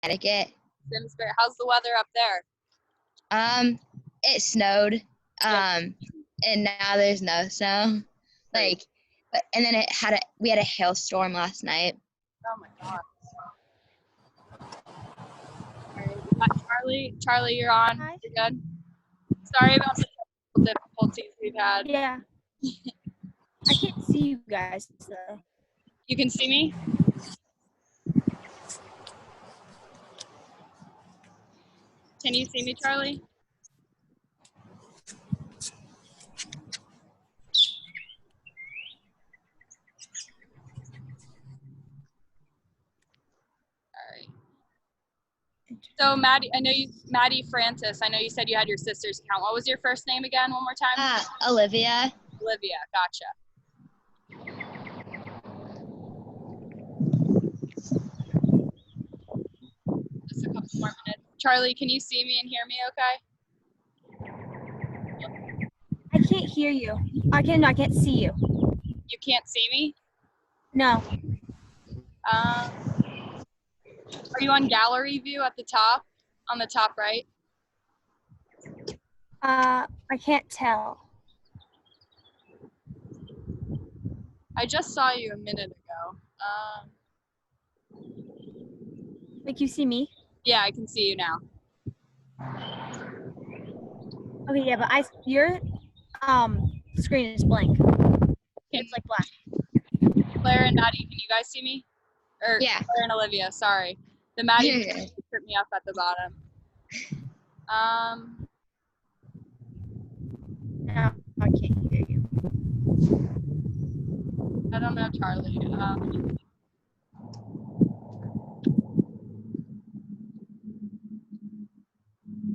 Connecticut. Simsbury. How's the weather up there? It snowed. And now there's no snow. Like, and then we had a hailstorm last night. Oh my God. All right, we got Charlie. Charlie, you're on. Hi. You're good. Sorry about the technical difficulties we've had. Yeah. I can't see you guys though. You can see me? Can you see me, Charlie? All right. So Maddie Francis, I know you said you had your sister's account. What was your first name again, one more time? Olivia. Olivia, gotcha. Just a couple more minutes. Charlie, can you see me and hear me okay? I can't hear you. I can't see you. You can't see me? No. Are you on gallery view at the top? On the top right? I can't tell. I just saw you a minute ago. Like you see me? Yeah, I can see you now. Okay, yeah, but your screen is blank. It's like black. Claire and Maddie, can you guys see me? Or Yeah. Claire and Olivia, sorry. The Maddie tripped me up at the bottom. No, I can't hear you. I don't know, Charlie.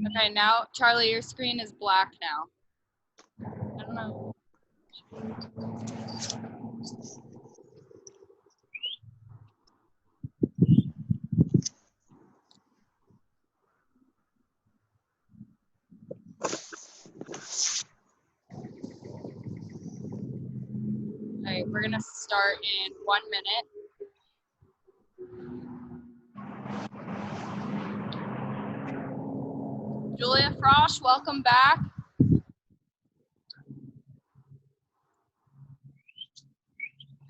Okay, now, Charlie, your screen is black now. I don't know. All right, we're gonna start in 1 minute. Julia Frosch, welcome back.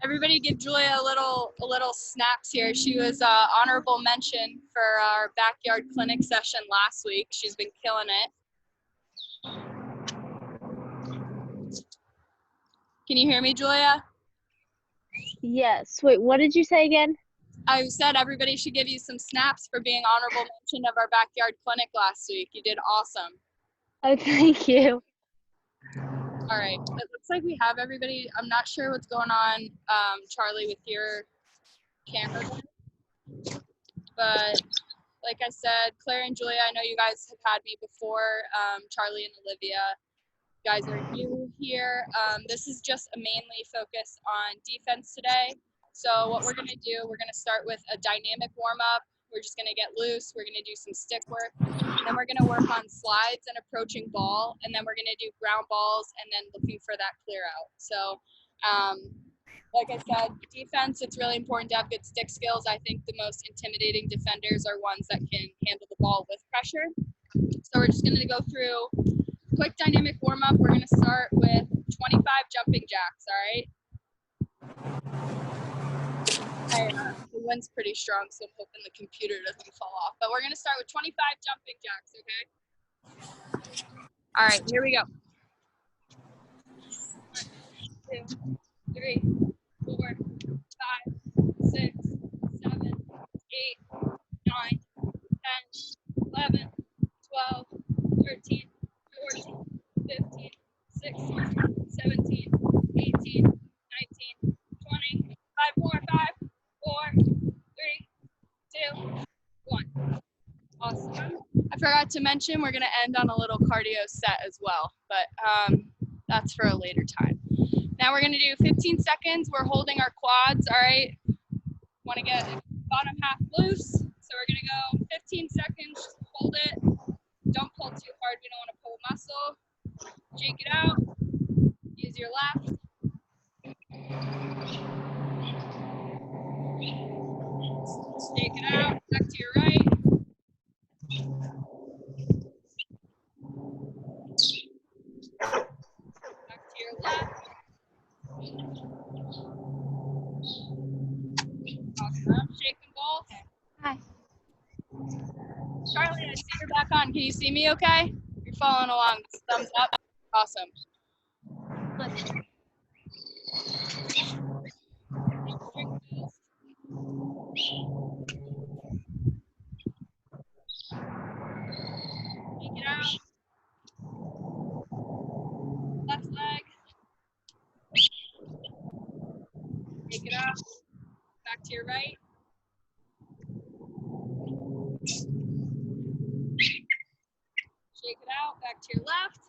Everybody give Julia a little snaps here. She was honorable mention for our backyard clinic session last week. She's been killing it. Can you hear me, Julia? Yes. Wait, what did you say again? I said everybody should give you some snaps for being honorable mention of our backyard clinic last week. You did awesome. Oh, thank you. All right, it looks like we have everybody. I'm not sure what's going on, Charlie, with your camera, but like I said, Claire and Julia, I know you guys have had me before, Charlie and Olivia. You guys are new here. This is just mainly focused on defense today. So what we're gonna do, we're gonna start with a dynamic warm-up. We're just gonna get loose. We're gonna do some stick work. And then we're gonna work on slides and approaching ball. And then we're gonna do ground balls and then looking for that clear out. So like I said, defense, it's really important to have good stick skills. I think the most intimidating defenders are ones that can handle the ball with pressure. So we're just gonna go through quick dynamic warm-up. We're gonna start with 25 jumping jacks, all right? The wind's pretty strong, so I'm hoping the computer doesn't fall off. But we're gonna start with 25 jumping jacks, okay? All right, here we go. 1, 2, 3, 4, 5, 6, 7, 8, 9, 10, 11, 12, 13, 14, 15, 16, 17, 18, 19, 20, 5 more, 5, 4, 3, 2, 1. Awesome. I forgot to mention we're gonna end on a little cardio set as well, but that's for a later time. Now we're gonna do 15 seconds. We're holding our quads, all right? Wanna get bottom half loose. So we're gonna go 15 seconds, just hold it. Don't pull too hard, we don't wanna pull muscle. Shake it out, use your left. Shake it out, back to your right. Charlie, I see you're back on. Can you see me okay? You're following along. Thumbs up. Awesome. Take it out. Left leg. Take it out. Back to your right. Shake it out. Back to your left.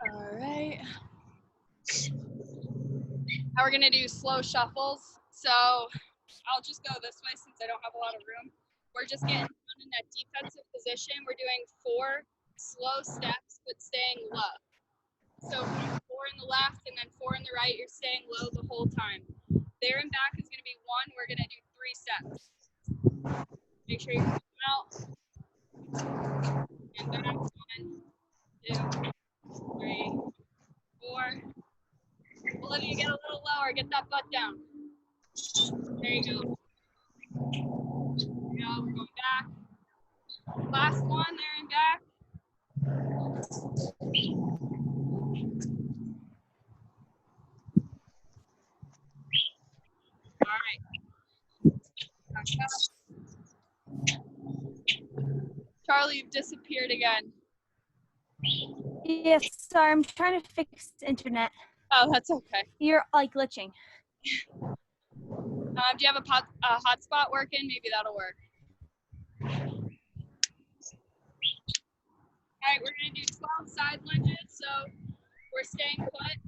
All right. Now we're going to do slow shuffles. So I'll just go this way since I don't have a lot of room. We're just getting down in that defensive position. We're doing 4 slow steps, but staying low. So 4 in the left and then 4 in the right, you're staying low the whole time. There and back is going to be 1. We're going to do 3 steps. Make sure you come out. And back. 1, 2, 3, 4. Olivia, get a little lower. Get that butt down. There you go. There you go. We're going back. Last one, there and back. All right. Back up. Charlie, you've disappeared again. Yes, sorry, I'm trying to fix the internet. Oh, that's okay. You're like glitching. Do you have a hotspot working? Maybe that'll work. All right, we're going to do 12 side lunges. So we're staying put,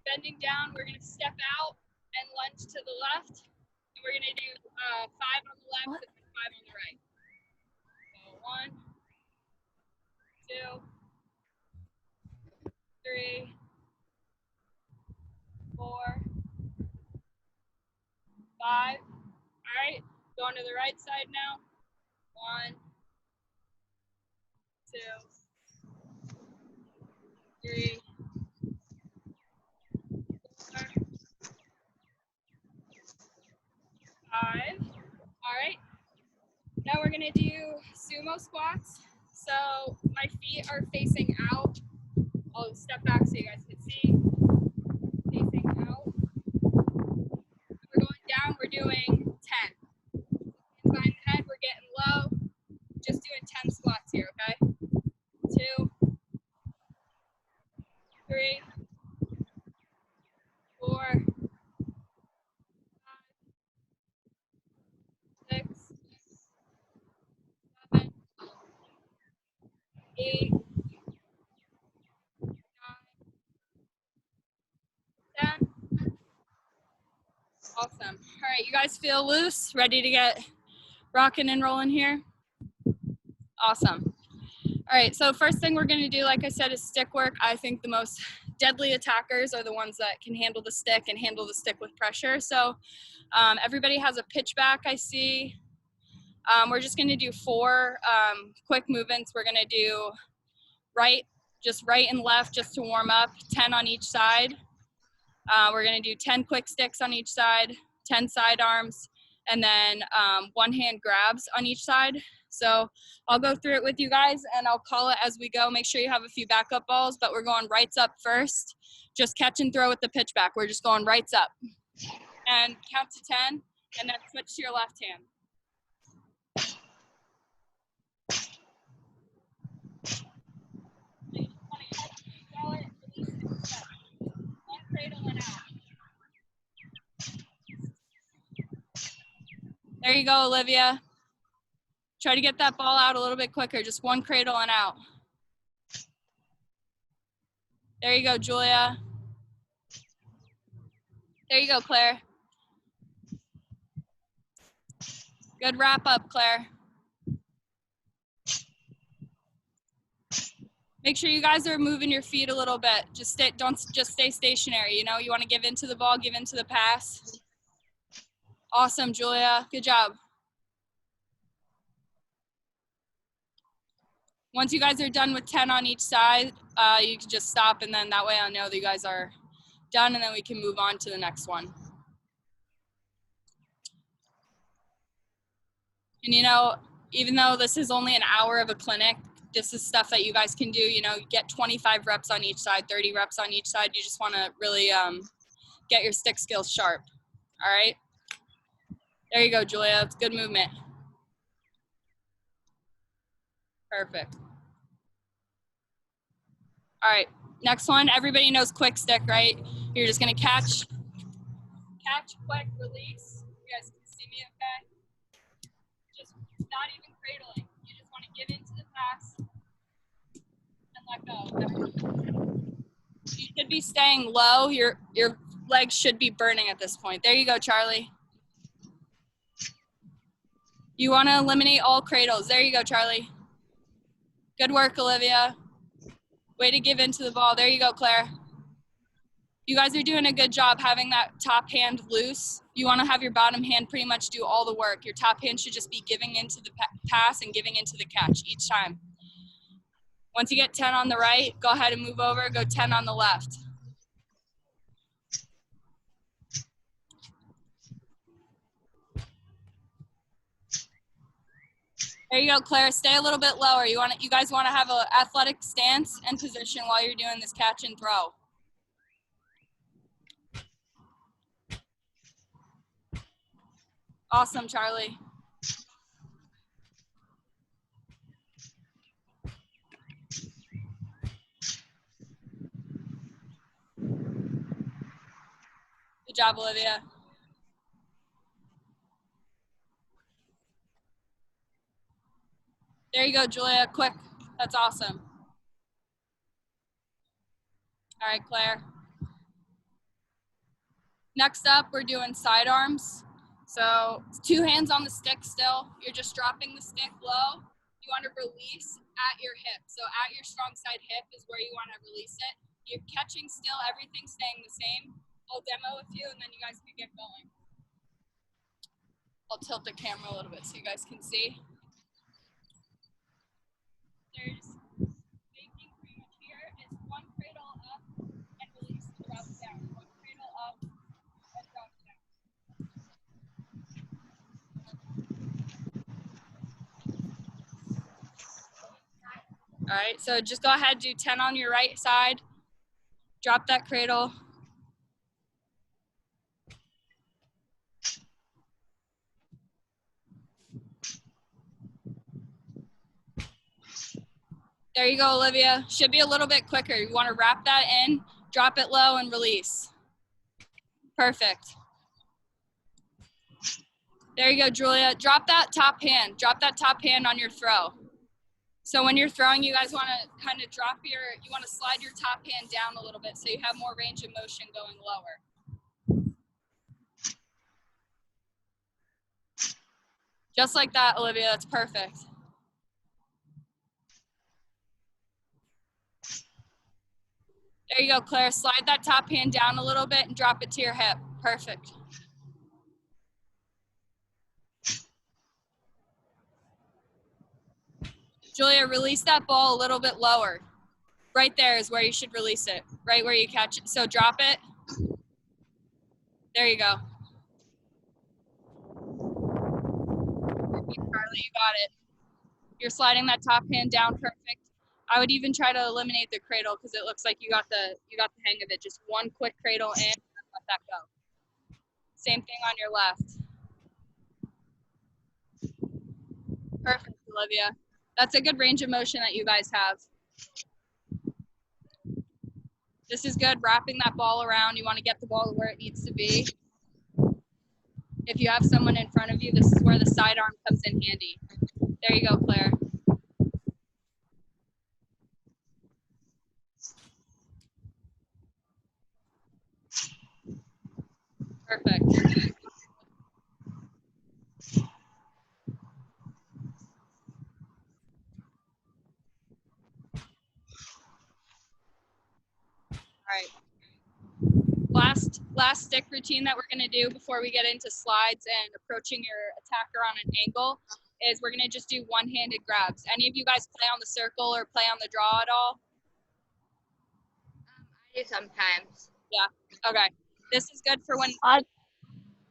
bending down. We're going to step out and lunge to the left. And we're going to do 5 on the left and 5 on the right. So 1, 2, 3, 4, 5. All right, going to the right side now. 1, 2, 3, 4, 5. All right. Now we're gonna do sumo squats. So my feet are facing out. I'll step back so you guys can see. Facing out. We're going down, we're doing 10. Hands behind the head, we're getting low. Just doing 10 squats here, okay? 2, 3, 4, 5, 6, 7, 8, 9, 10. Awesome. All right, you guys feel loose? Ready to get rocking and rolling here? Awesome. All right, so first thing we're going to do, like I said, is stick work. I think the most deadly attackers are the ones that can handle the stick and handle the stick with pressure. So everybody has a pitch back, I see. We're just going to do 4 quick movements. We're going to do just right and left just to warm up, 10 on each side. We're going to do 10 quick sticks on each side, 10 side arms, and then 1 hand grabs on each side. So I'll go through it with you guys and I'll call it as we go. Make sure you have a few backup balls, but we're going rights up first. Just catch and throw with the pitch back. We're just going rights up. And count to 10 and then switch to your left hand. One cradle and out. There you go, Olivia. Try to get that ball out a little bit quicker. Just 1 cradle and out. There you go, Julia. There you go, Claire. Good wrap up, Claire. Make sure you guys are moving your feet a little bit. Don't just stay stationary. You know, you want to give into the ball, give into the pass. Awesome, Julia. Good job. Once you guys are done with 10 on each side, you can just stop, and then that way I know that you guys are done, and then we can move on to the next one. And you know, even though this is only an hour of a clinic, this is stuff that you guys can do. You know, get 25 reps on each side, 30 reps on each side. You just want to really get your stick skills sharp. All right. There you go, Julia. It's good movement. Perfect. All right. Next one. Everybody knows quick stick, right? You're just gonna catch, quick, release. You guys can see me, okay? Just not even cradling. You just want to give into the pass and let go. You should be staying low. Your legs should be burning at this point. There you go, Charlie. You want to eliminate all cradles. There you go, Charlie. Good work, Olivia. Way to give into the ball. There you go, Claire. You guys are doing a good job having that top hand loose. You want to have your bottom hand pretty much do all the work. Your top hand should just be giving into the pass and giving into the catch each time. Once you get 10 on the right, go ahead and move over, go 10 on the left. There you go, Claire. Stay a little bit lower. You guys want to have an athletic stance and position while you're doing this catch and throw. Awesome, Charlie. Good job, Olivia. There you go, Julia. Quick. That's awesome. All right, Claire. Next up, we're doing sidearms. So 2 hands on the stick still. You're just dropping the stick low. You want to release at your hip. So at your strong side hip is where you want to release it. You're catching still, everything staying the same. I'll demo a few and then you guys can get going. I'll tilt the camera a little bit so you guys can see. There's making pretty much here is 1 cradle up and release, drop down. 1 cradle up and drop down. All right, so just go ahead, do 10 on your right side. Drop that cradle. There you go, Olivia. Should be a little bit quicker. You want to wrap that in, drop it low, and release. Perfect. There you go, Julia. Drop that top hand. Drop that top hand on your throw. So when you're throwing, you guys want to kind of you want to slide your top hand down a little bit so you have more range of motion going lower. Just like that, Olivia. That's perfect. There you go, Claire. Slide that top hand down a little bit and drop it to your hip. Perfect. Julia, release that ball a little bit lower. Right there is where you should release it. Right where you catch it. So drop it. There you go. Carly, you got it. You're sliding that top hand down perfect. I would even try to eliminate the cradle because it looks like you got the hang of it. Just 1 quick cradle in and let that go. Same thing on your left. Perfect, Olivia. That's a good range of motion that you guys have. This is good, wrapping that ball around. You want to get the ball where it needs to be. If you have someone in front of you, this is where the sidearm comes in handy. There you go, Claire. Perfect. All right. Last stick routine that we're going to do before we get into slides and approaching your attacker on an angle is we're going to just do one-handed grabs. Any of you guys play on the circle or play on the draw at all? I do sometimes. Yeah. Okay. This is good for when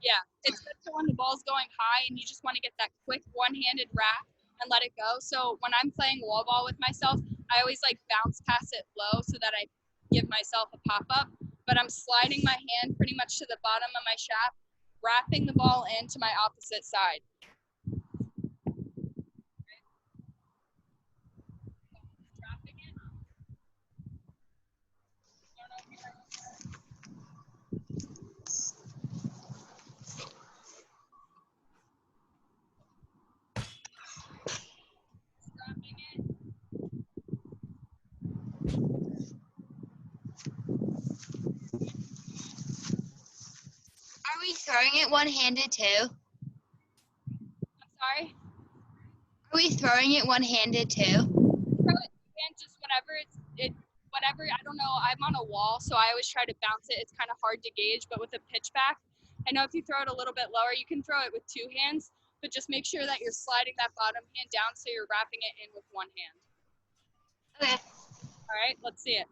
Yeah, it's good for when the ball's going high and you just want to get that quick one-handed wrap and let it go. So when I'm playing wall ball with myself, I always like bounce pass it low so that I give myself a pop-up. But I'm sliding my hand pretty much to the bottom of my shaft, wrapping the ball into my opposite side. Wrapping it. Wrapping it. Are we throwing it one-handed too? I'm sorry. Are we throwing it one-handed too? Throw it and just whatever. I don't know. I'm on a wall, so I always try to bounce it. It's kind of hard to gauge, but with a pitch back, I know if you throw it a little bit lower, you can throw it with two hands, but just make sure that you're sliding that bottom hand down so you're wrapping it in with one hand. Okay. All right, let's see it.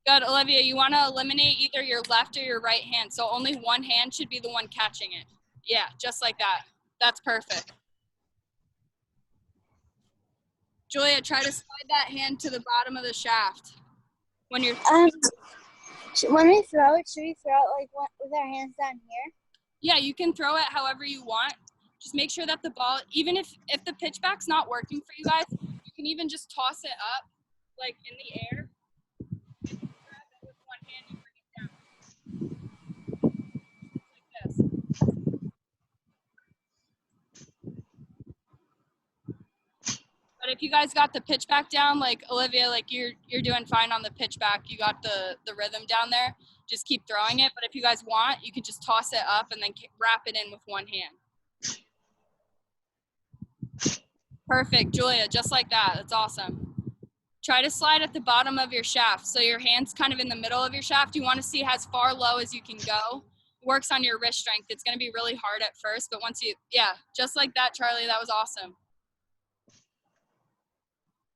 Good, Olivia, you want to eliminate either your left or your right hand, so only one hand should be the one catching it. Yeah, just like that. That's perfect. Julia, try to slide that hand to the bottom of the shaft when you're When we throw it, should we throw it like with our hands down here? Yeah, you can throw it however you want. Just make sure that the ball, even if the pitchback's not working for you guys, you can even just toss it up like in the air. And you grab it with one hand and bring it down. Like this. But if you guys got the pitchback down, like Olivia, like you're doing fine on the pitchback. You got the rhythm down there. Just keep throwing it. But if you guys want, you can just toss it up and then wrap it in with one hand. Perfect, Julia, just like that. That's awesome. Try to slide at the bottom of your shaft. So your hand's kind of in the middle of your shaft. You want to see as far low as you can go. Works on your wrist strength. It's going to be really hard at first, but once you, yeah, just like that, Charlie, that was awesome.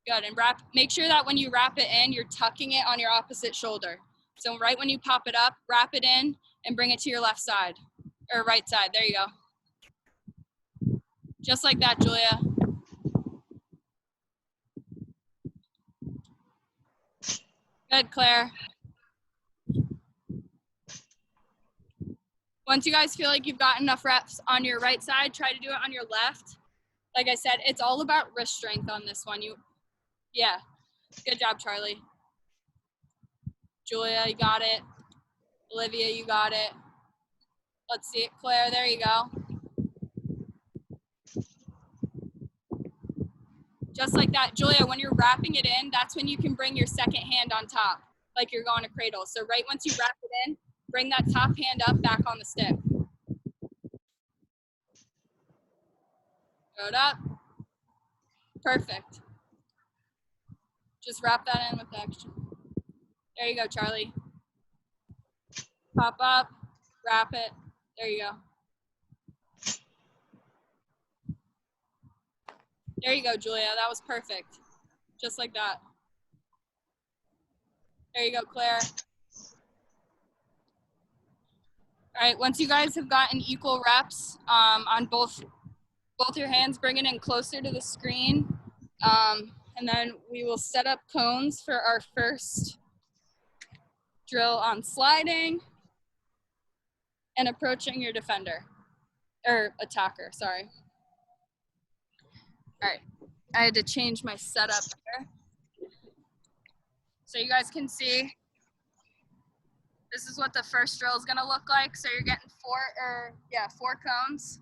Good, and make sure that when you wrap it in, you're tucking it on your opposite shoulder. So right when you pop it up, wrap it in and bring it to your left side, or right side. There you go. Just like that, Julia. Good, Claire. Once you guys feel like you've got enough reps on your right side, try to do it on your left. Like I said, it's all about wrist strength on this one. Yeah, good job, Charlie. Julia, you got it. Olivia, you got it. Let's see it, Claire, there you go. Just like that, Julia, when you're wrapping it in, that's when you can bring your second hand on top, like you're going to cradle. So right once you wrap it in, bring that top hand up back on the stick. Go it up. Perfect. Just wrap that in with the extra. There you go, Charlie. Pop up, wrap it. There you go. There you go, Julia. That was perfect. Just like that. There you go, Claire. All right, once you guys have gotten equal reps on both your hands, bring it in closer to the screen. And then we will set up cones for our first drill on sliding and approaching your defender, or attacker, sorry. All right, I had to change my setup here. So you guys can see, this is what the first drill is gonna look like. So you're getting four cones.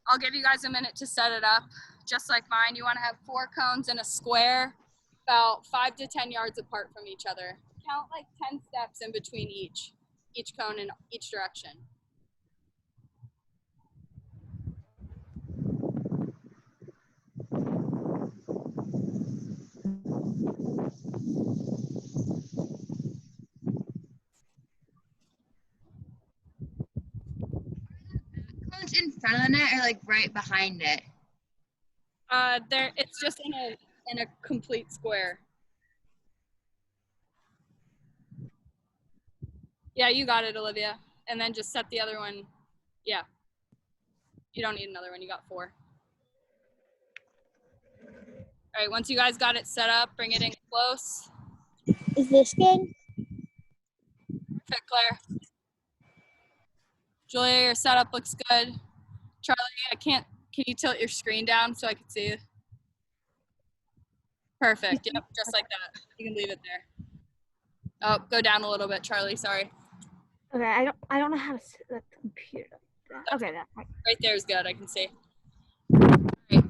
I'll give you guys a minute to set it up. Just like mine, you wanna have 4 cones in a square, about 5 to 10 yards apart from each other. Count like 10 steps in between each cone in each direction. Cones in front of the net or like right behind it? There, it's just in a complete square. Yeah, you got it, Olivia. And then just set the other one. Yeah. You don't need another one. You got 4. All right, once you guys got it set up, bring it in close. Is this good? Perfect, Claire. Julia, your setup looks good. Charlie, can you tilt your screen down so I can see you? Perfect, yep, just like that. You can leave it there. Oh, go down a little bit, Charlie, sorry. Okay, I don't know how to set the computer. Okay, that. Right there is good, I can see. Right.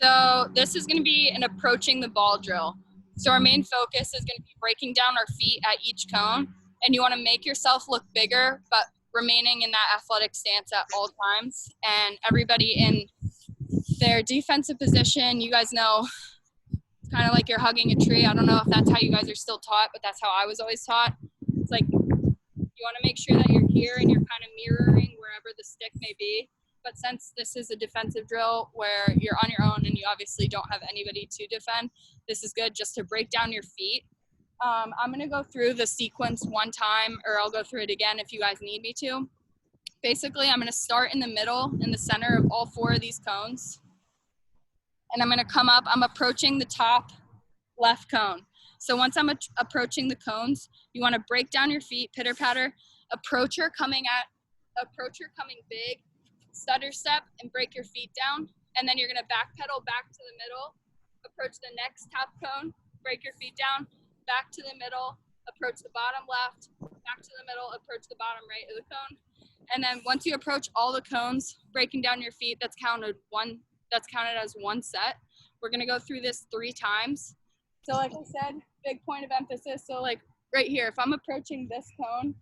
So this is gonna be an approaching the ball drill. So our main focus is gonna be breaking down our feet at each cone, and you wanna make yourself look bigger, but remaining in that athletic stance at all times. And everybody in their defensive position, you guys know, it's kind of like you're hugging a tree. I don't know if that's how you guys are still taught, but that's how I was always taught. It's like you want to make sure that you're here and you're kind of mirroring wherever the stick may be. But since this is a defensive drill where you're on your own and you obviously don't have anybody to defend, this is good just to break down your feet. I'm going to go through the sequence one time, or I'll go through it again if you guys need me to. Basically, I'm going to start in the middle, in the center of all 4 of these cones. And I'm going to come up, I'm approaching the top left cone. So once I'm approaching the cones, you want to break down your feet, pitter patter, approacher coming big, stutter step and break your feet down. And then you're going to backpedal back to the middle, approach the next top cone, break your feet down, back to the middle, approach the bottom left, back to the middle, approach the bottom right of the cone. And then once you approach all the cones, breaking down your feet, that's counted as one set. We're gonna go through this 3 times. So like I said, big point of emphasis. So like right here, if I'm approaching this cone,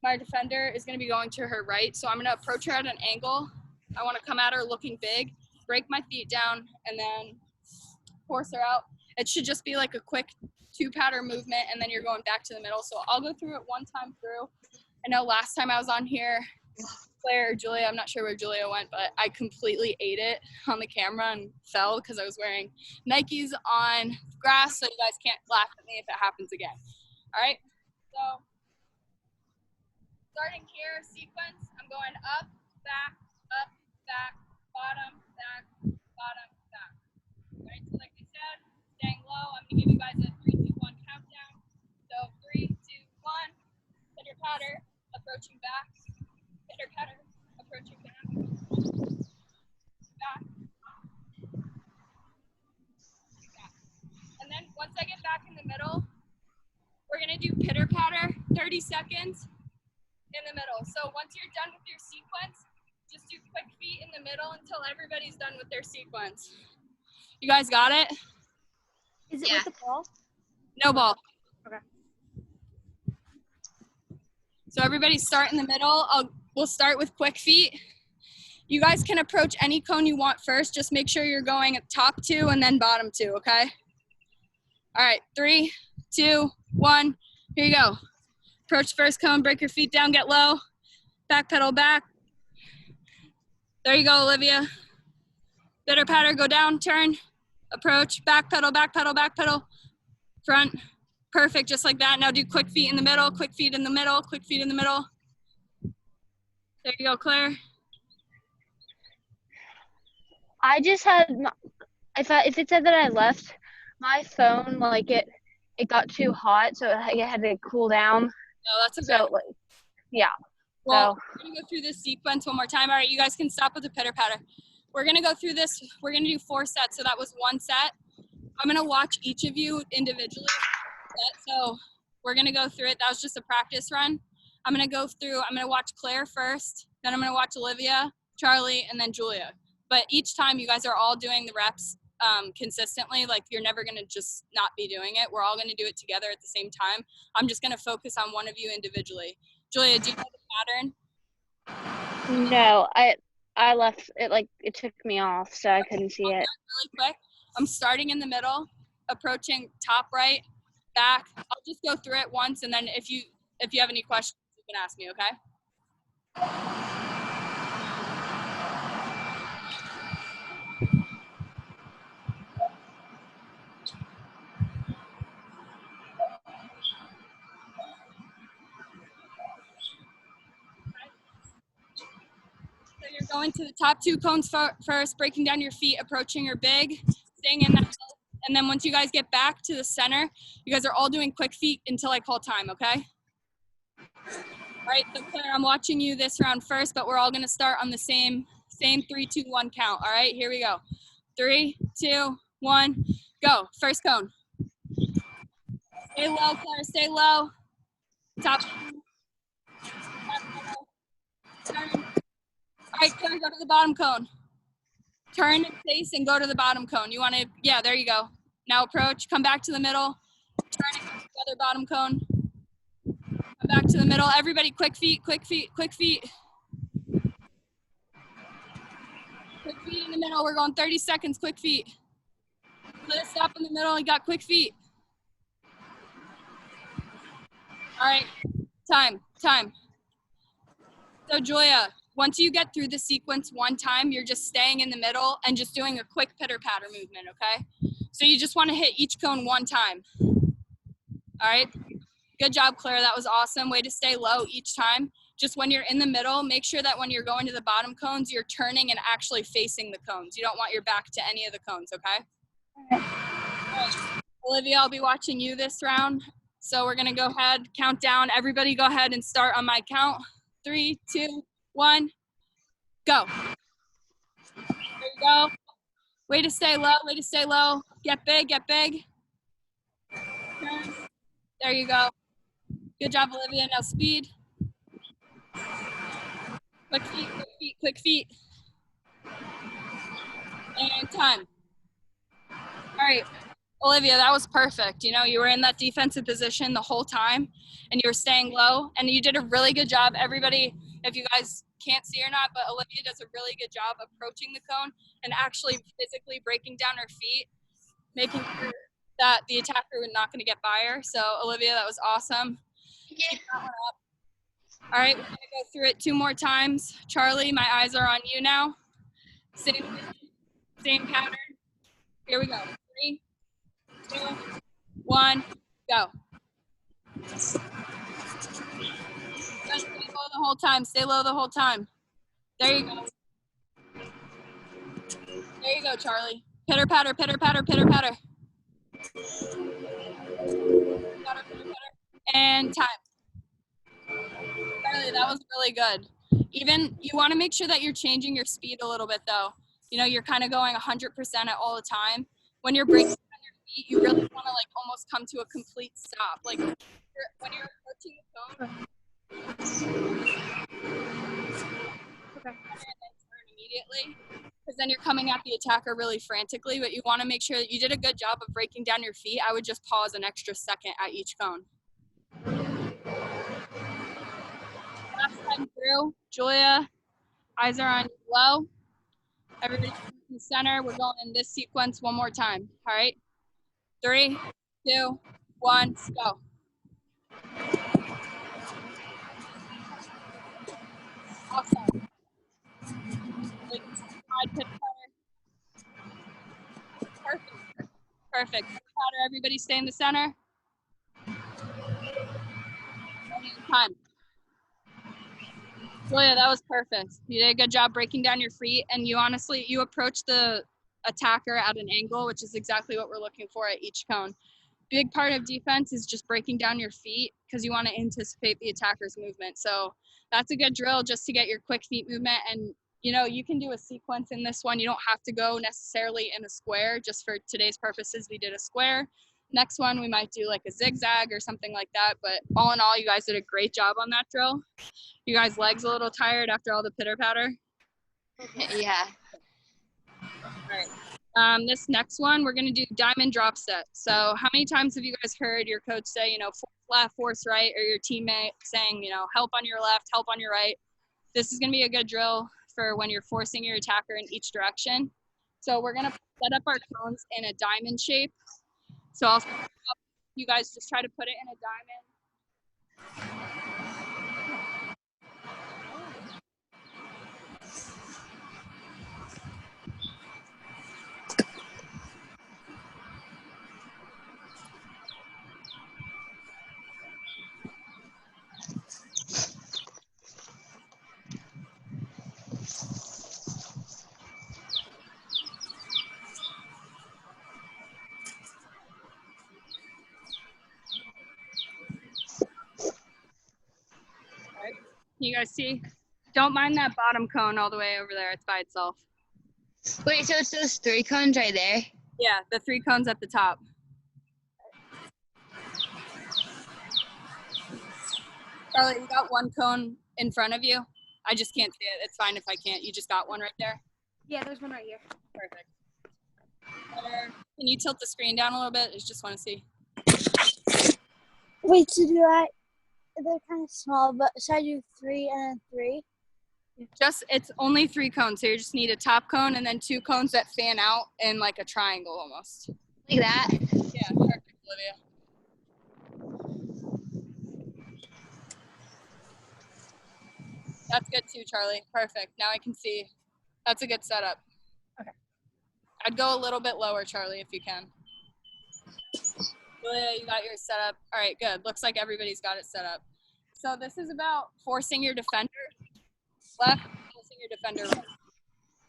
my defender is gonna be going to her right. So I'm gonna approach her at an angle. I wanna come at her looking big, break my feet down, and then force her out. It should just be like a quick 2-pattern movement, and then you're going back to the middle. So I'll go through it one time through. I know last time I was on here, Claire or Julia, I'm not sure where Julia went, but I completely ate it on the camera and fell because I was wearing Nikes on grass, so you guys can't laugh at me if it happens again. All right, so starting here, sequence, I'm going up, back, bottom, back, bottom, back. All right, so like I said, staying low, I'm gonna give you guys a 3, 2, 1 countdown. So 3, 2, 1, pitter patter, approaching back, pitter patter, approaching back, back. And then once I get back in the middle, we're gonna do pitter patter, 30 seconds in the middle. So once you're done with your sequence, just do quick feet in the middle until everybody's done with their sequence. You guys got it? Is it Yeah. with the ball? No ball. Okay. So everybody start in the middle. We'll start with quick feet. You guys can approach any cone you want first. Just make sure you're going at top 2 and then bottom 2, okay? All right, 3, 2, 1, here you go. Approach first cone, break your feet down, get low. Back pedal back. There you go, Olivia. Pitter patter, go down, turn, approach, back pedal, back pedal, back pedal, front. Perfect, just like that. Now do quick feet in the middle, quick feet in the middle, quick feet in the middle. There you go, Claire. I just had if it said that I left my phone, like it got too hot, so it had to cool down. No, that's okay. So like, yeah. Well, So we're gonna go through this sequence one more time. All right, you guys can stop with the pitter patter. We're gonna go through this. We're gonna do 4 sets. So that was 1 set. I'm gonna watch each of you individually. So we're gonna go through it. That was just a practice run. I'm gonna watch Claire first, then I'm gonna watch Olivia, Charlie, and then Julia. But each time you guys are all doing the reps consistently. Like you're never gonna just not be doing it. We're all gonna do it together at the same time. I'm just gonna focus on one of you individually. Julia, do you know the pattern? no, I left it, like it took me off, so I couldn't see it. Really quick. I'm starting in the middle, approaching top right, back. I'll just go through it once, and then if you have any questions, you can ask me, okay? going to the top 2 cones first, breaking down your feet, approaching your big, staying in that hill. And then once you guys get back to the center, you guys are all doing quick feet until I call time, okay? All right, so Claire, I'm watching you this round first, but we're all gonna start on the same 3, 2, 1 count. All right, here we go. 3, 2, 1, go. First cone. Stay low, Claire, stay low. Top. Turn. All right, Claire, go to the bottom cone. Turn and face and go to the bottom cone. You wanna, yeah, there you go. Now approach, come back to the middle. Turn and go to the other bottom cone. Come back to the middle. Everybody, quick feet, quick feet, quick feet. Quick feet in the middle. We're going 30 seconds, quick feet. Let us stop in the middle. You got quick feet. All right, time. So Julia, once you get through the sequence one time, you're just staying in the middle and just doing a quick pitter-patter movement, okay? So you just want to hit each cone one time. All right, good job, Claire. That was awesome. Way to stay low each time. Just when you're in the middle, make sure that when you're going to the bottom cones, you're turning and actually facing the cones. You don't want your back to any of the cones, okay? All right. Olivia, I'll be watching you this round. So we're gonna go ahead, count down. Everybody go ahead and start on my count. 3, 2, 1, go. There you go. Way to stay low, way to stay low. Get big, get big. Turn. There you go. Good job, Olivia. Now speed. Quick feet, quick feet, quick feet. And time. All right, Olivia, that was perfect. You know, you were in that defensive position the whole time and you were staying low and you did a really good job. Everybody, if you guys can't see or not, but Olivia does a really good job approaching the cone and actually physically breaking down her feet, making sure that the attacker was not going to get by her. So Olivia, that was awesome. Keep that one up. All right, we're going to go through it 2 more times. Charlie, my eyes are on you now. Same pattern. Here we go. 3, 2, 1, go. Stay low the whole time. Stay low the whole time. There you go. There you go, Charlie. Pitter patter, pitter patter, pitter patter. Patter, pitter patter. And time. Charlie, that was really good. Even you want to make sure that you're changing your speed a little bit though. You know, you're kind of going 100% at all the time. When you're breaking on your feet, you really want to like almost come to a complete stop. Like when you're approaching the cone, okay, and then turn immediately, because then you're coming at the attacker really frantically. But you want to make sure that you did a good job of breaking down your feet. I would just pause an extra second at each cone. Last time through, Julia, eyes are on you low. Everybody in the center. We're going in this sequence one more time. All right. 3, 2, 1, go. Awesome. Perfect. Perfect. Powder, everybody stay in the center. Time. Julia, that was perfect. You did a good job breaking down your feet, and you honestly, you approached the attacker at an angle, which is exactly what we're looking for at each cone. Big part of defense is just breaking down your feet because you want to anticipate the attacker's movement. So that's a good drill just to get your quick feet movement. And, you know, you can do a sequence in this one. You don't have to go necessarily in a square. Just for today's purposes, we did a square. Next one, we might do like a zigzag or something like that. But all in all, you guys did a great job on that drill. You guys' legs a little tired after all the pitter patter? Yeah. All right. This next one, we're going to do diamond drop set. So how many times have you guys heard your coach say, you know, force left, force right, or your teammate saying, you know, help on your left, help on your right? This is going to be a good drill for when you're forcing your attacker in each direction. So we're going to set up our cones in a diamond shape. So I'll start up. You guys just try to put it in a diamond. You guys see? Don't mind that bottom cone all the way over there. It's by itself. Wait, so it's those 3 cones right there? Yeah, the 3 cones at the top. Charlotte, you got 1 cone in front of you? I just can't see it. It's fine if I can't. You just got 1 right there? Yeah, there's one right here. Perfect. Can you tilt the screen down a little bit? I just want to see. Wait, to do that, they're kind of small, but should I do 3 and then 3? It's only 3 cones, so you just need a top cone and then 2 cones that fan out in like a triangle almost. Like that? Yeah, perfect, Olivia. That's good too, Charlie. Perfect. Now I can see. That's a good setup. Okay. I'd go a little bit lower, Charlie, if you can. Julia, you got yours set up. All right, good. Looks like everybody's got it set up. So this is about forcing your defender left, forcing your defender right.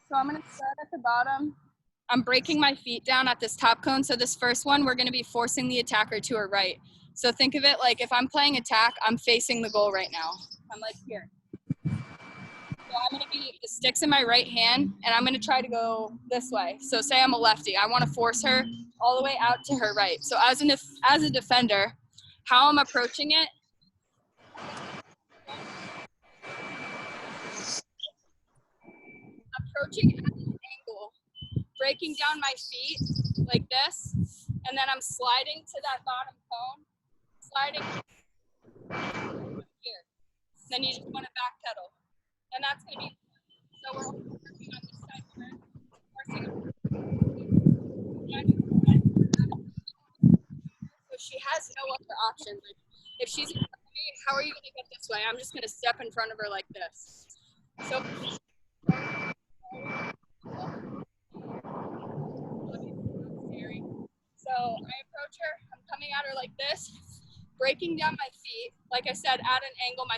So I'm going to start at the bottom. I'm breaking my feet down at this top cone. So this first one, we're going to be forcing the attacker to her right. So think of it like if I'm playing attack, I'm facing the goal right now. I'm like here. So I'm going to be, the stick's in my right hand, and I'm going to try to go this way. So say I'm a lefty. I want to force her all the way out to her right. So as a defender, how I'm approaching it, approaching at an angle, breaking down my feet like this, and then I'm sliding to that bottom cone, sliding here. Then you just want to backpedal. And that's going to be, so we're working on this side turn, forcing so she has no other option. Like, if she's in front of me, how are you going to get this way? I'm just going to step in front of her like this. So I approach her, I'm coming at her like this, breaking down my feet. Like I said, at an angle, my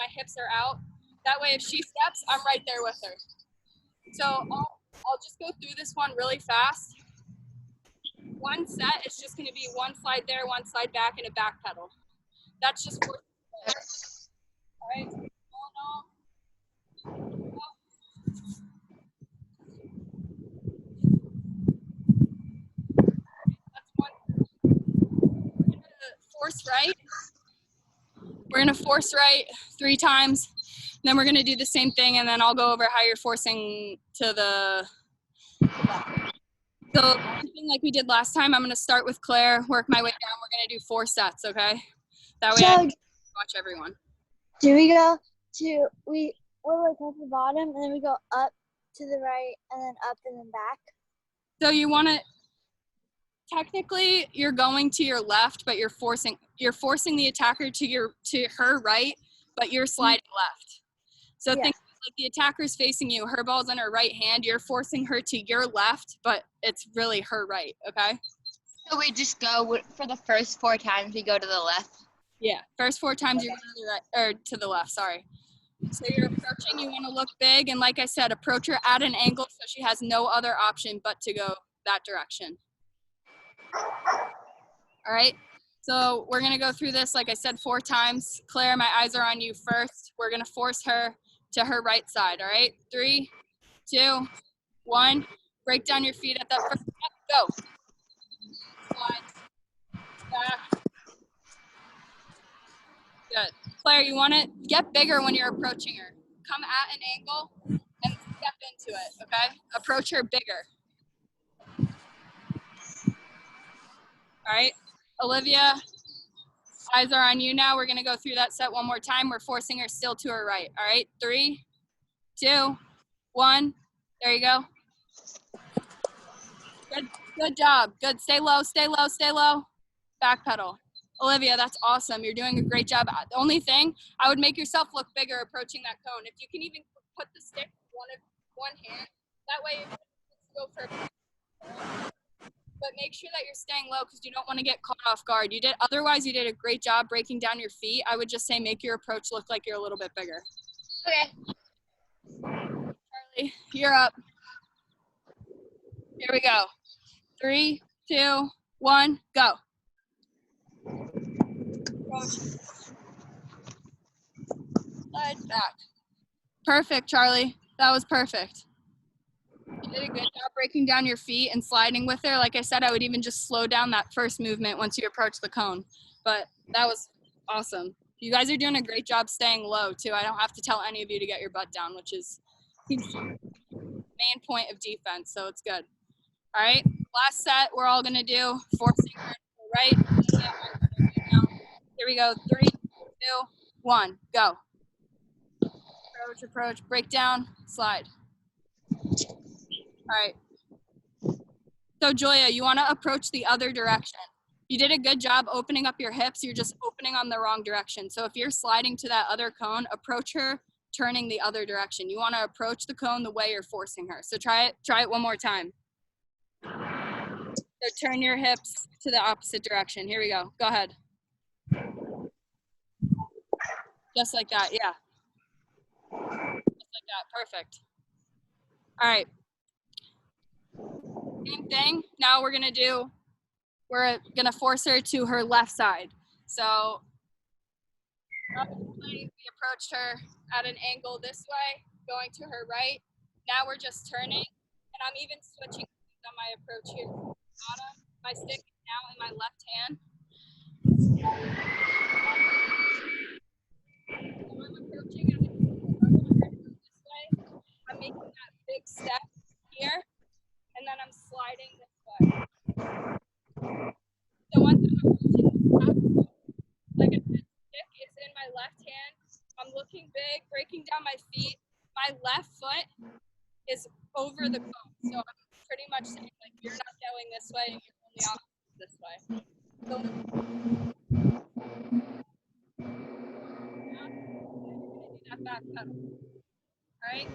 hips are out. That way, if she steps, I'm right there with her. So I'll just go through this one really fast. One set is just going to be one slide there, one slide back, and a back pedal. That's just for all right. That's one. We're going to force right. We're going to force right 3 times. Then we're going to do the same thing, and then I'll go over how you're forcing to the So like we did last time, I'm going to start with Claire, work my way down. We're going to do 4 sets, okay? That way I can watch everyone. Do we go to, we're like at the bottom, and then we go up to the right, and then up and then back? So you want to, technically you're going to your left, but you're forcing the attacker to her right, but you're sliding left. So think like the attacker's facing you, her ball's in her right hand, you're forcing her to your left, but it's really her right, okay? So we just go, for the first 4 times, we go to the left? Yeah, first 4 times you go to the right, or to the left, sorry. So you're approaching, you want to look big, and like I said, approach her at an angle so she has no other option but to go that direction. All right, so we're going to go through this, like I said, 4 times. Claire, my eyes are on you first. We're going to force her to her right side, all right? 3, 2, 1. Break down your feet at that first step. Go. Slide. Back. Good. Claire, you want to get bigger when you're approaching her. Come at an angle and step into it, okay? Approach her bigger. All right, Olivia, eyes are on you now. We're going to go through that set one more time. We're forcing her still to her right. All right, 3, 2, 1. There you go. Good job. Good. Stay low, stay low, stay low. Back pedal. Olivia, that's awesome. You're doing a great job. The only thing, I would make yourself look bigger approaching that cone. If you can even put the stick one hand, that way you can go for. But make sure that you're staying low because you don't want to get caught off guard. Otherwise, you did a great job breaking down your feet. I would just say make your approach look like you're a little bit bigger. Okay. Charlie, you're up. Here we go. 3, 2, 1, go. slide back. Perfect, Charlie. That was perfect. You did a good job breaking down your feet and sliding with her. Like I said, I would even just slow down that first movement once you approach the cone. But that was awesome. You guys are doing a great job staying low, too. I don't have to tell any of you to get your butt down, which is the main point of defense, so it's good. All right, last set, we're all going to do forcing her to the right. Here we go. 3, 2, 1, go. Approach, approach, break down, slide. All right. So Julia, you want to approach the other direction. You did a good job opening up your hips. You're just opening on the wrong direction. So if you're sliding to that other cone, approach her turning the other direction. You want to approach the cone the way you're forcing her. So try it one more time. So turn your hips to the opposite direction. Here we go. Go ahead. Just like that, yeah. Just like that, perfect. All right. Same thing. Now we're gonna force her to her left side. So we approached her at an angle this way, going to her right. Now we're just turning, and I'm even switching on my approach here. Bottom, my stick is now in my left hand. So I'm approaching at an angle this way. I'm making that big step here, and then I'm sliding this way. So once I'm approaching, like I said, stick is in my left hand. I'm looking big, breaking down my feet. My left foot is over the cone. So I'm pretty much saying, like, you're not going this way, you're only opposite this way. So you're gonna do that back pedal. All right?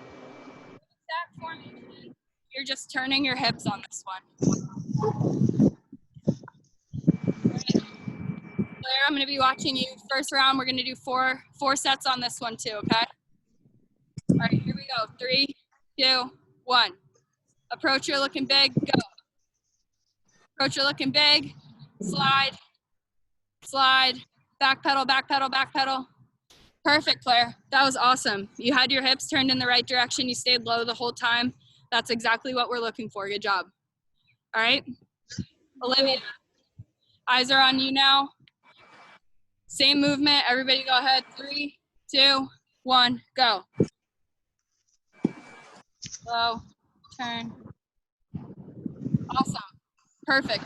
Exact formation. You're just turning your hips on this one. Claire, I'm going to be watching you. First round, we're going to do four sets on this one too, okay? All right, here we go. 3, 2, 1. Approach, you're looking big, go. Approach, you're looking big, slide, slide, back pedal, back pedal, back pedal. Perfect, Claire. That was awesome. You had your hips turned in the right direction. You stayed low the whole time. That's exactly what we're looking for. Good job. All right. Olivia, eyes are on you now. Same movement. Everybody go ahead. 3, 2, 1, go. Slow, turn. Awesome. Perfect.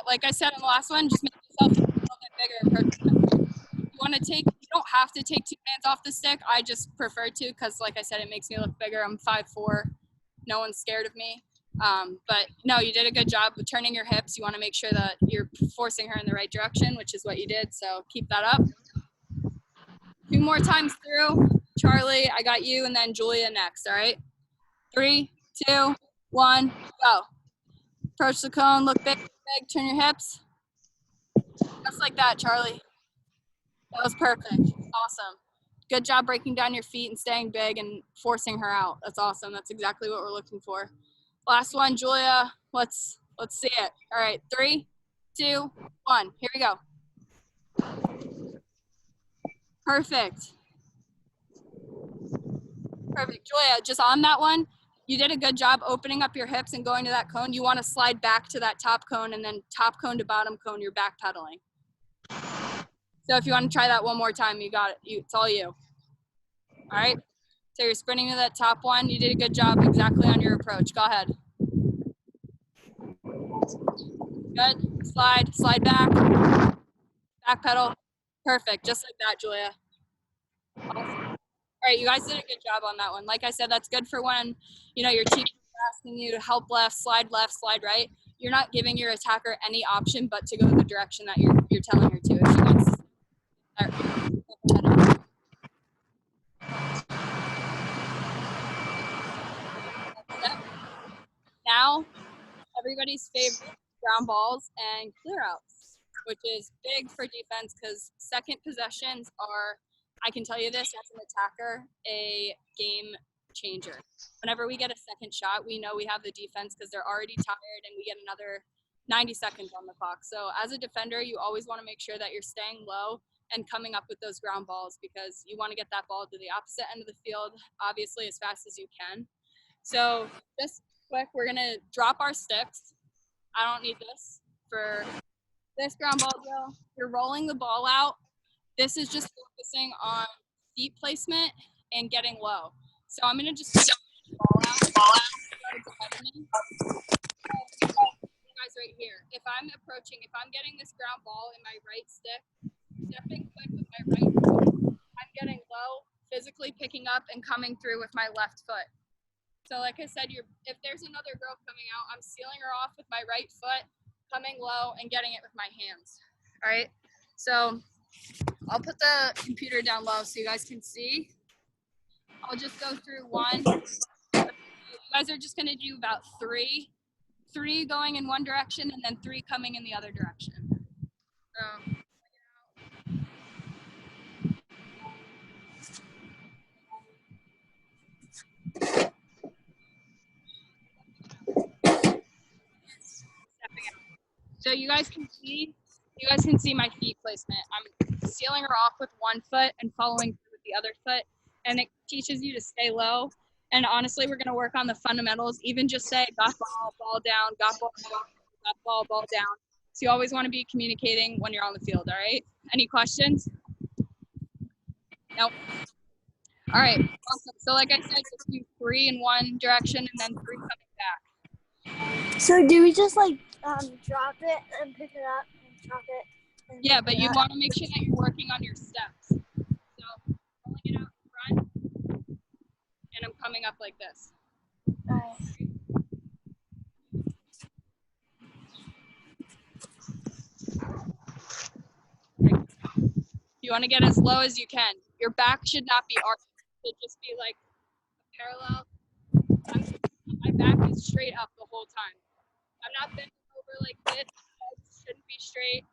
Like I said in the last one, just make yourself a little bit bigger. You want to take, you don't have to take 2 hands off the stick. I just prefer to because, like I said, it makes me look bigger. I'm 5'4". No one's scared of me. But no, you did a good job with turning your hips. You want to make sure that you're forcing her in the right direction, which is what you did. So keep that up. 2 more times through. Charlie, I got you, and then Julia next, all right? 3, 2, 1, go. Approach the cone, look big, big, turn your hips. Just like that, Charlie. That was perfect. Awesome. Good job breaking down your feet and staying big and forcing her out. That's awesome. That's exactly what we're looking for. Last one, Julia. Let's see it. All right, 3, 2, 1. Here we go. Perfect. Perfect. Julia, just on that one, you did a good job opening up your hips and going to that cone. You want to slide back to that top cone, and then top cone to bottom cone, you're back pedaling. So if you want to try that one more time, you got it. It's all you. All right. So you're sprinting to that top one. You did a good job exactly on your approach. Go ahead. Good. Slide back. Back pedal. Perfect. Just like that, Julia. Awesome. All right, you guys did a good job on that one. Like I said, that's good for when, you know, your team is asking you to help left, slide right. You're not giving your attacker any option but to go the direction that you're telling her to. If she wants to now, everybody's favorite, ground balls and clear outs, which is big for defense because second possessions are, I can tell you this as an attacker, a game changer. Whenever we get a second shot, we know we have the defense because they're already tired and we get another 90 seconds on the clock. So as a defender, you always want to make sure that you're staying low and coming up with those ground balls, because you want to get that ball to the opposite end of the field, obviously as fast as you can. So just quick, we're gonna drop our sticks. I don't need this for this ground ball drill. You're rolling the ball out. This is just focusing on feet placement and getting low. So I'm gonna just take the ball out. Ahead of me. Guys right here. If I'm getting this ground ball in my right stick, stepping quick with my right foot, I'm getting low, physically picking up and coming through with my left foot. So like I said, if there's another girl coming out, I'm sealing her off with my right foot, coming low and getting it with my hands. All right. So I'll put the computer down low so you guys can see. I'll just go through one. You guys are just gonna do about three going in one direction and then 3 coming in the other direction. So So you guys can see my feet placement. I'm sealing her off with one foot and following through with the other foot, and it teaches you to stay low. And honestly, we're gonna work on the fundamentals. Even just say got ball down, got ball down. So you always want to be communicating when you're on the field. All right. Any questions? Nope. All right. Awesome. So like I said, just do 3 in one direction and then 3 coming back. So do we just like drop it and pick it up and drop it? And Yeah, pick but it you up? want to make sure that you're working on your steps. So rolling it out in front, and I'm coming up like this. Alright. You want to get as low as you can. Your back should not be arched. It should just be like parallel. My back is straight up the whole time. I'm not bending over like this. Legs shouldn't be straight.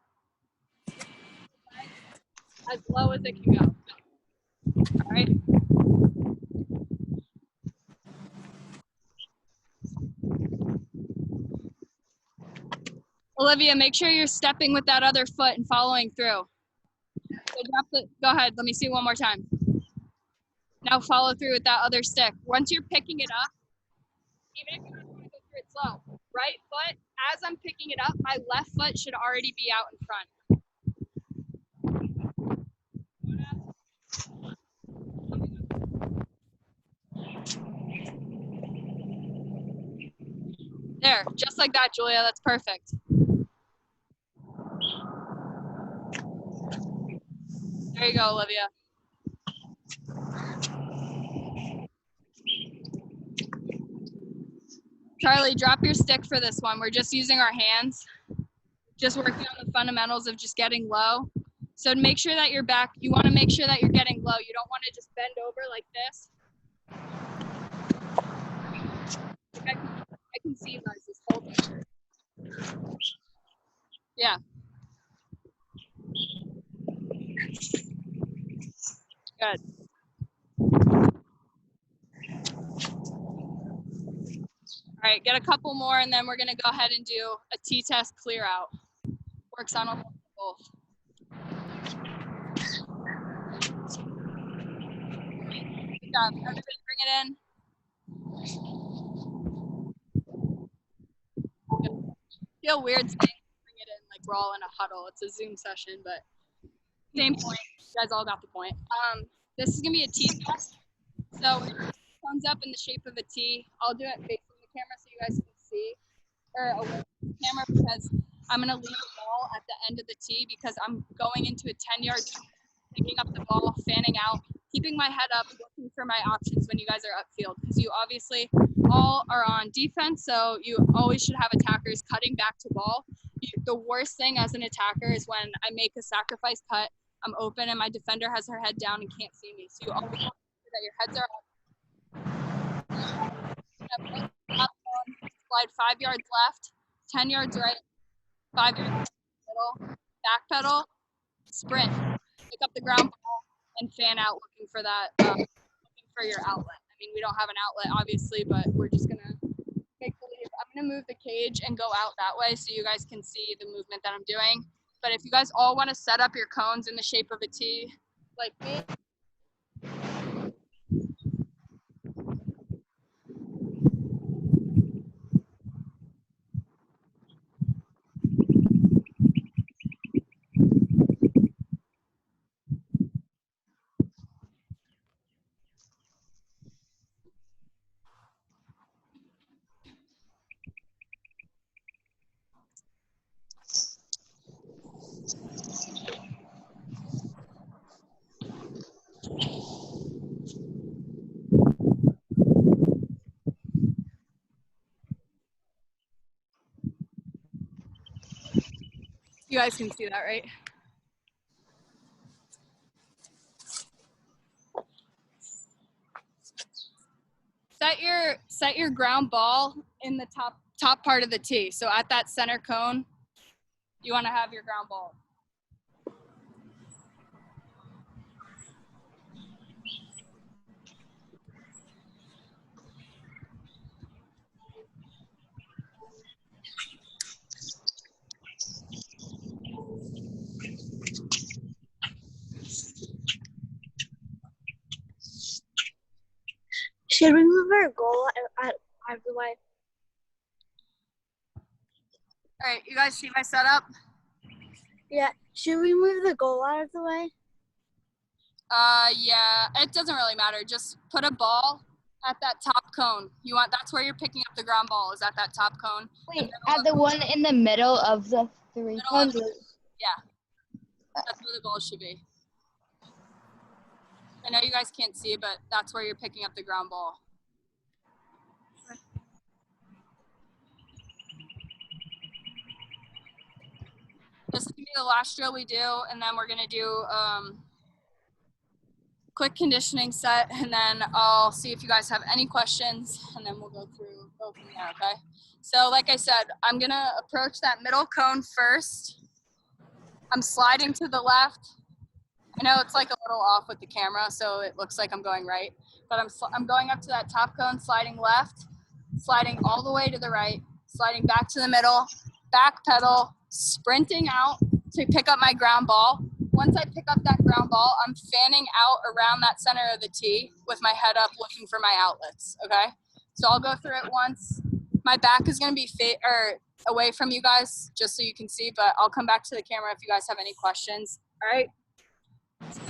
As low as it can go. All right. Olivia, make sure you're stepping with that other foot and following through. So go ahead. Let me see one more time. Now follow through with that other stick. Once you're picking it up, even if you don't want to go through it slow, right foot, as I'm picking it up, my left foot should already be out in front. There, just like that, Julia. That's perfect. There you go, Olivia. Charlie, drop your stick for this one. We're just using our hands, just working on the fundamentals of just getting low. So make sure that you're back. You want to make sure that you're getting low. You don't want to just bend over like this. I can see you guys just holding it. Yeah. Good. All right, get a couple more, and then we're going to go ahead and do a T-test clear out. Works on almost both. Good job. Everybody bring it in. Feel weird saying bring it in like we're all in a huddle. It's a Zoom session, but same point. You guys all got the point. This is going to be a T-test. So it comes up in the shape of a T. I'll do it facing the camera so you guys can see, or away from the camera, because I'm going to leave the ball at the end of the T because I'm going into a 10-yard, picking up the ball, fanning out, keeping my head up, looking for my options when you guys are upfield, because you obviously all are on defense, so you always should have attackers cutting back to ball. The worst thing as an attacker is when I make a sacrifice cut, I'm open, and my defender has her head down and can't see me. So you always want to make sure that your heads are up. Slide 5 yards left, 10 yards right, 5 yards middle, back pedal, sprint, pick up the ground ball, and fan out looking for that, looking for your outlet. I mean, we don't have an outlet, obviously, but we're just going to make believe. I'm going gonna move the cage and go out that way so you guys can see the movement that I'm doing. But if you guys all want to set up your cones in the shape of a T, like me, you guys can see that, right? Set your ground ball in the top part of the tee. So at that center cone, you want to have your ground ball. Should we move our goal out of the way? All right, you guys see my setup? Yeah. Should we move the goal out of the way? Yeah, it doesn't really matter. Just put a ball at that top cone. That's where you're picking up the ground ball, is at that top cone. Wait, at the one in the middle of the three Middle cones? of Yeah, that's where the ball should be. I know you guys can't see, but that's where you're picking up the ground ball. This is gonna be the last drill we do, and then we're gonna do quick conditioning set, and then I'll see if you guys have any questions, and then we'll go from there, okay? So like I said, I'm gonna approach that middle cone first. I'm sliding to the left. I know it's like a little off with the camera, so it looks like I'm going right, but I'm going up to that top cone, sliding left, sliding all the way to the right, sliding back to the middle, back pedal, sprinting out to pick up my ground ball. Once I pick up that ground ball, I'm fanning out around that center of the tee with my head up looking for my outlets, okay? So I'll go through it once. My back is gonna be away from you guys just so you can see, but I'll come back to the camera if you guys have any questions, all right? So,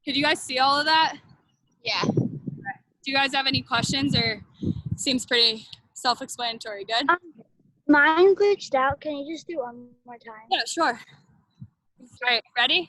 could you guys see all of that? Yeah. Do you guys have any questions, or seems pretty self-explanatory? Good? Mine glitched out. Can you just do one more time? Yeah, sure. All right, ready?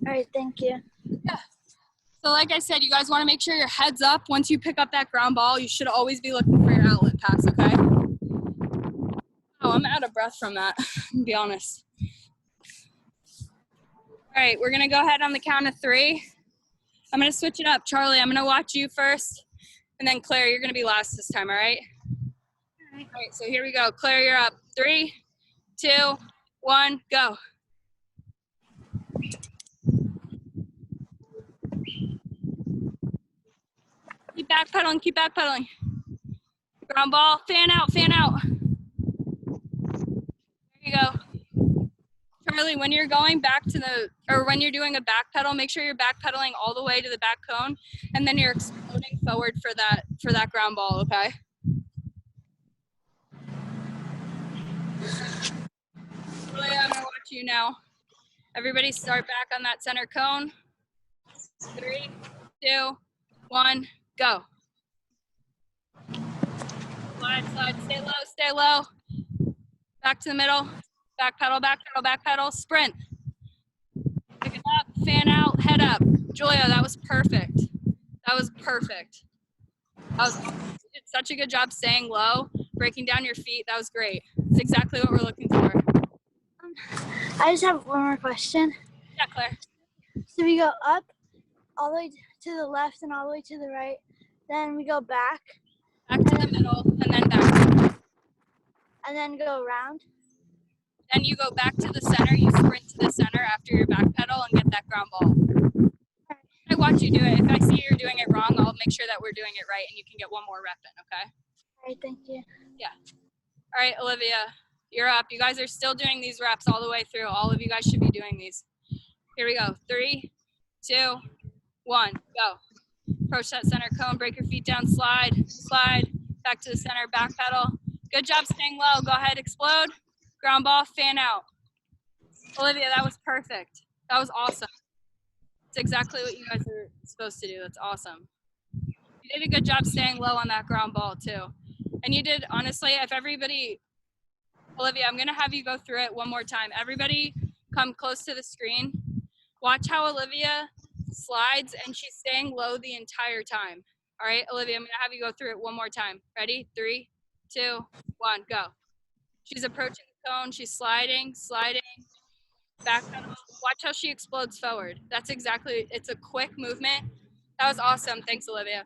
All right, thank you. Yeah. So like I said, you guys want to make sure your head's up. Once you pick up that ground ball, you should always be looking for your outlet pass, okay? Oh, I'm out of breath from that, to be honest. All right, we're going to go ahead on the count of 3. I'm going to switch it up. Charlie, I'm going to watch you first, and then Claire, you're going to be last this time, all right? All right, so here we go. Claire, you're up. 3, 2, 1, go. Keep backpedaling, keep backpedaling. Ground ball, fan out, fan out. There you go. Charlie, when you're going back to when you're doing a back pedal, make sure you're backpedaling all the way to the back cone, and then you're exploding forward for that ground ball, okay? Julia, I'm gonna watch you now. Everybody start back on that center cone. 3, 2, 1, go. Slide, slide, stay low. Back to the middle, back pedal, sprint. Pick it up, fan out, head up. Julia, that was perfect. That was perfect. You did such a good job staying low, breaking down your feet. That was great. It's exactly what we're looking for. I just have one more question. Yeah, Claire. So we go up all the way to the left and all the way to the right. Then we go back Back to the middle and then back. and then go around. Then you go back to the center. You sprint to the center after your back pedal and get that ground ball. I watch you do it. If I see you're doing it wrong, I'll make sure that we're doing it right and you can get one more rep in, okay? All right, thank you. All right, Olivia, you're up. You guys are still doing these reps all the way through. All of you guys should be doing these. Here we go. 3, 2, 1, go. Approach that center cone, break your feet down, slide, slide, back to the center, back pedal. Good job staying low. Go ahead, explode. Ground ball, fan out. Olivia, that was perfect. That was awesome. It's exactly what you guys are supposed to do. That's awesome. You did a good job staying low on that ground ball too. And you did, honestly, if everybody, Olivia, I'm gonna have you go through it one more time. Everybody come close to the screen. Watch how Olivia slides and she's staying low the entire time. All right, Olivia, I'm gonna have you go through it one more time. Ready? 3, 2, 1, go. She's approaching the cone, she's sliding, sliding, back pedal. Watch how she explodes forward. That's exactly, it's a quick movement. That was awesome. Thanks, Olivia.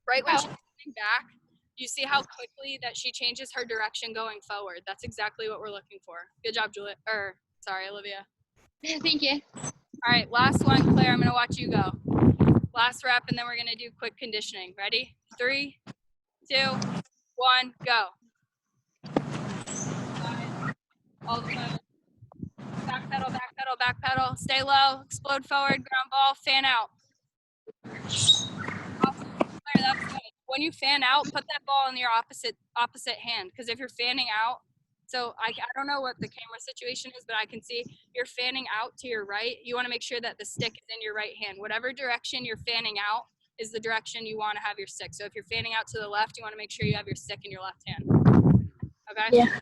Right when she's coming back, you see how quickly that she changes her direction going forward. That's exactly what we're looking for. Good job, Julia. Olivia. Thank you. All right, last one, Claire. I'm gonna watch you go. Last rep, and then we're gonna do quick conditioning. Ready? 3, 2, 1, go. All the way. Back pedal, back pedal, back pedal. Stay low. Explode forward. Ground ball. Fan out. Awesome. Claire, that's good. When you fan out, put that ball in your opposite hand, because if you're fanning out, so I don't know what the camera situation is, but I can see you're fanning out to your right. You want to make sure that the stick is in your right hand. Whatever direction you're fanning out is the direction you want to have your stick. So if you're fanning out to the left, you want to make sure you have your stick in your left hand. Okay? Yeah.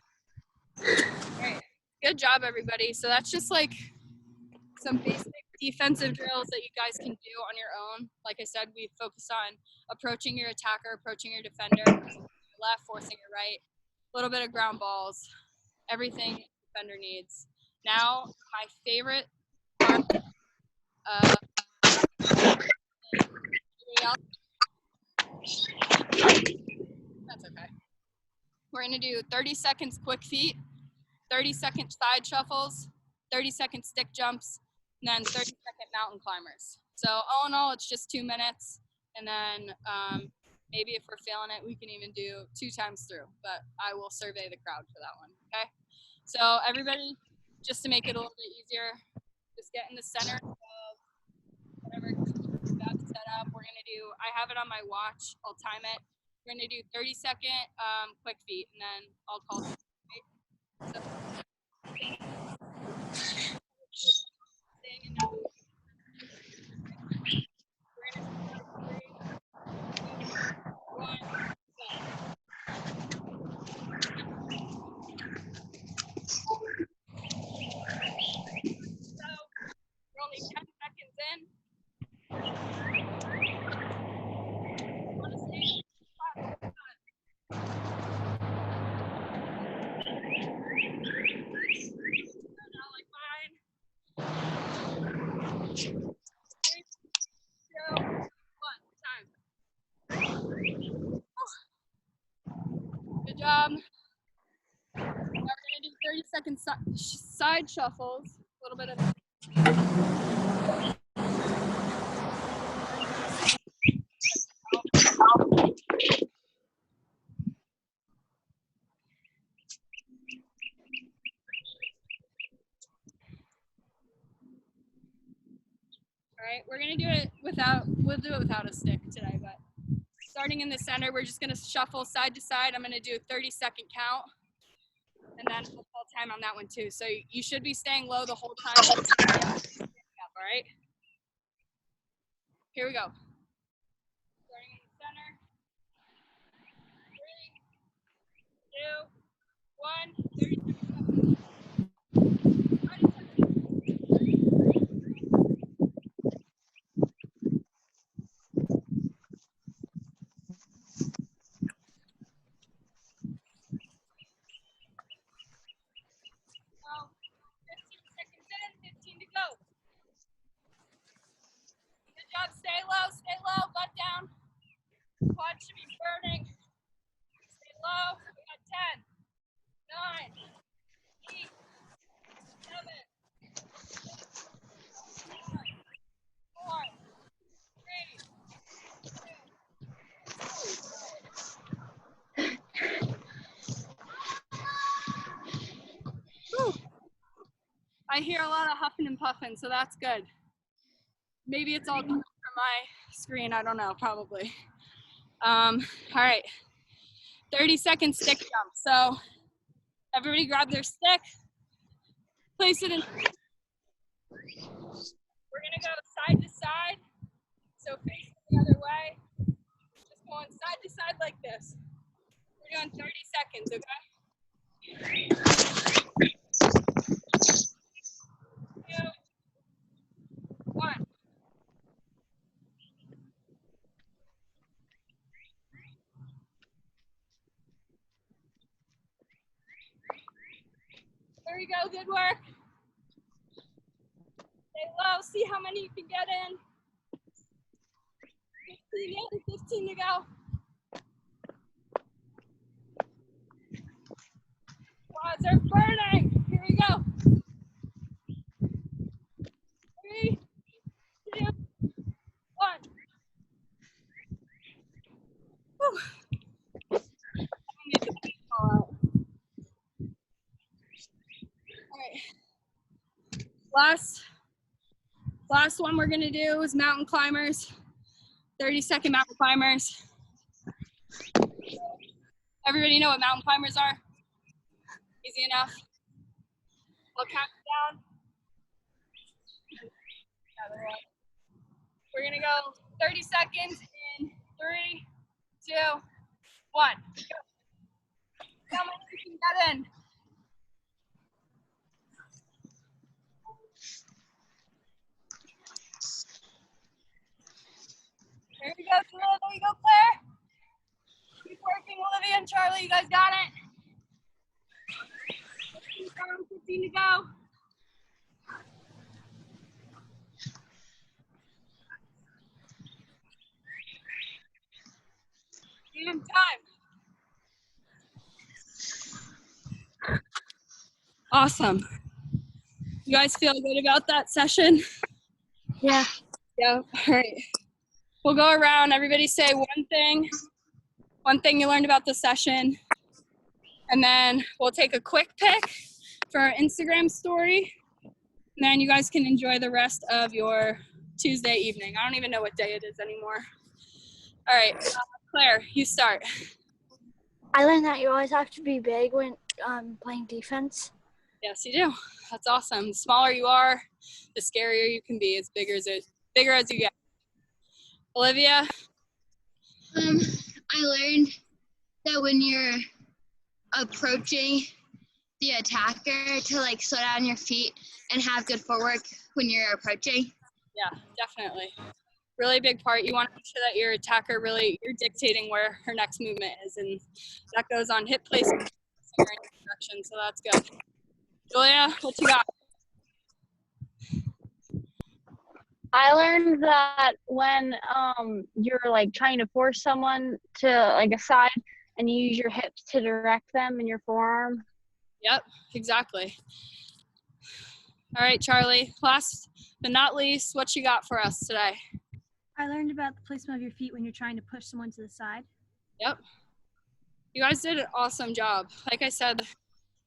Great. Good job, everybody. So that's just like some basic defensive drills that you guys can do on your own. Like I said, we focus on approaching your attacker, approaching your defender, forcing your left, forcing your right, a little bit of ground balls, everything the defender needs. Now, my favorite part that's okay. We're gonna do 30 seconds quick feet, 30-second side shuffles, 30-second stick jumps, and then 30-second mountain climbers. So all in all, it's just 2 minutes. And then maybe if we're feeling it, we can even do 2 times through, but I will survey the crowd for that one, okay? So everybody, just to make it a little bit easier, just get in the center of whatever you got set up. We're gonna do, I have it on my watch, I'll time it. We're gonna do 30-second quick feet, and then I'll call it. So, staying in that we're gonna 3, 2, 1, go. So we're only 10 seconds in. Want to stay not like mine. 3, 2, 1, time. Good job. Now we're gonna do 30-second side shuffles. A little bit of. All right, we're gonna do it we'll do it without a stick today, but starting in the center, we're just gonna shuffle side to side. I'm gonna do a 30-second count, and then we'll call time on that one too. So you should be staying low the whole time. All right, here we go. Starting in the center. 3, 2, 1, 30 seconds. I hear a lot of huffing and puffing, so that's good. Maybe it's all coming from my screen. I don't know, probably. All right, 30-second stick jump. So everybody grab their stick, place it in. We're gonna go side to side. So facing the other way, just going side to side like this. We're doing 30 seconds, okay? 2, 1. There you go, good work. Stay low, see how many you can get in. 15 in, 15 to go. Quads are burning. Here we go. 3, 2, 1. Whew. Get the ball out. All right. Last one we're gonna do is mountain climbers. 30-second mountain climbers. Everybody know what mountain climbers are? Easy enough. I'll count it down. We're gonna go 30 seconds in 3, 2, 1. Go. How many you can get in? There we go, Taylor. There you go, Claire. Keep working, Olivia and Charlie. You guys got it. 15 to go. And time. Awesome. You guys feel good about that session? Yeah. Yeah. All right. We'll go around. Everybody say one thing you learned about the session, and then we'll take a quick pic for our Instagram story, and then you guys can enjoy the rest of your Tuesday evening. I don't even know what day it is anymore. All right, Claire, you start. I learned that you always have to be big when playing defense. Yes, you do. That's awesome. The smaller you are, the scarier you can be. As bigger as you get. Olivia? I learned that when you're approaching the attacker to like slow down your feet and have good footwork when you're approaching. Yeah, definitely. Really big part. You want to make sure that your attacker you're dictating where her next movement is, and that goes on hip placement and direction, so that's good. Julia, what you got? I learned that when you're like trying to force someone to like a side and you use your hips to direct them and your forearm. Yep, exactly. All right, Charlie, last but not least, what you got for us today? I learned about the placement of your feet when you're trying to push someone to the side. Yep. You guys did an awesome job. Like I said,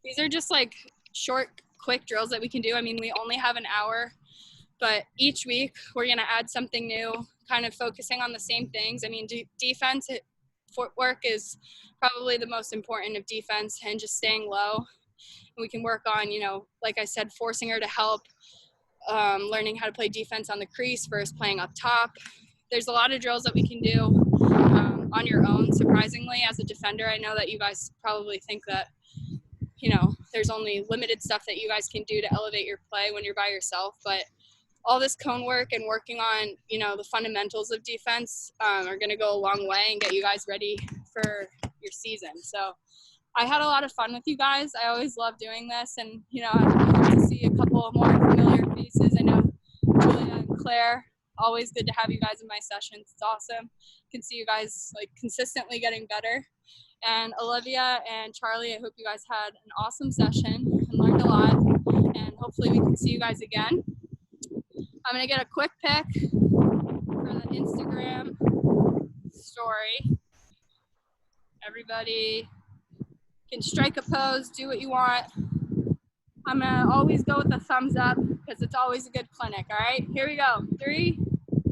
these are just like short, quick drills that we can do. I mean, we only have an hour, but each week we're going to add something new, kind of focusing on the same things. I mean, defense, footwork is probably the most important of defense, and just staying low. We can work on, like I said, forcing her to help, learning how to play defense on the crease versus playing up top. There's a lot of drills that we can do on your own. Surprisingly, as a defender, I know that you guys probably think that, there's only limited stuff that you guys can do to elevate your play when you're by yourself. But all this cone work and working on, the fundamentals of defense are going to go a long way and get you guys ready for your season. So I had a lot of fun with you guys. I always love doing this, and I'd love to see a couple of more familiar faces. I know Julia and Claire, always good to have you guys in my sessions. It's awesome. Can see you guys like consistently getting better. And Olivia and Charlie, I hope you guys had an awesome session and learned a lot, and hopefully we can see you guys again. I'm gonna get a quick pic for the Instagram story. Everybody can strike a pose, do what you want. I'm gonna always go with a thumbs up because it's always a good clinic. All right, here we go. 3,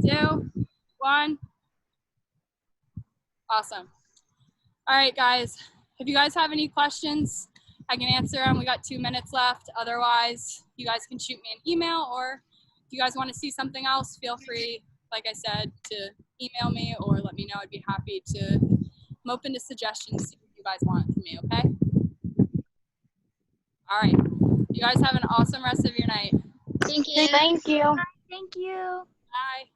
2, 1. Awesome. All right, guys. If you guys have any questions, I can answer them. We got 2 minutes left. Otherwise, you guys can shoot me an email, or if you guys want to see something else, feel free, like I said, to email me or let me know. I'd be happy to. I'm open to suggestions, see what you guys want from me, okay? All right. You guys have an awesome rest of your night. Thank you. Thank you. Thank you. Bye.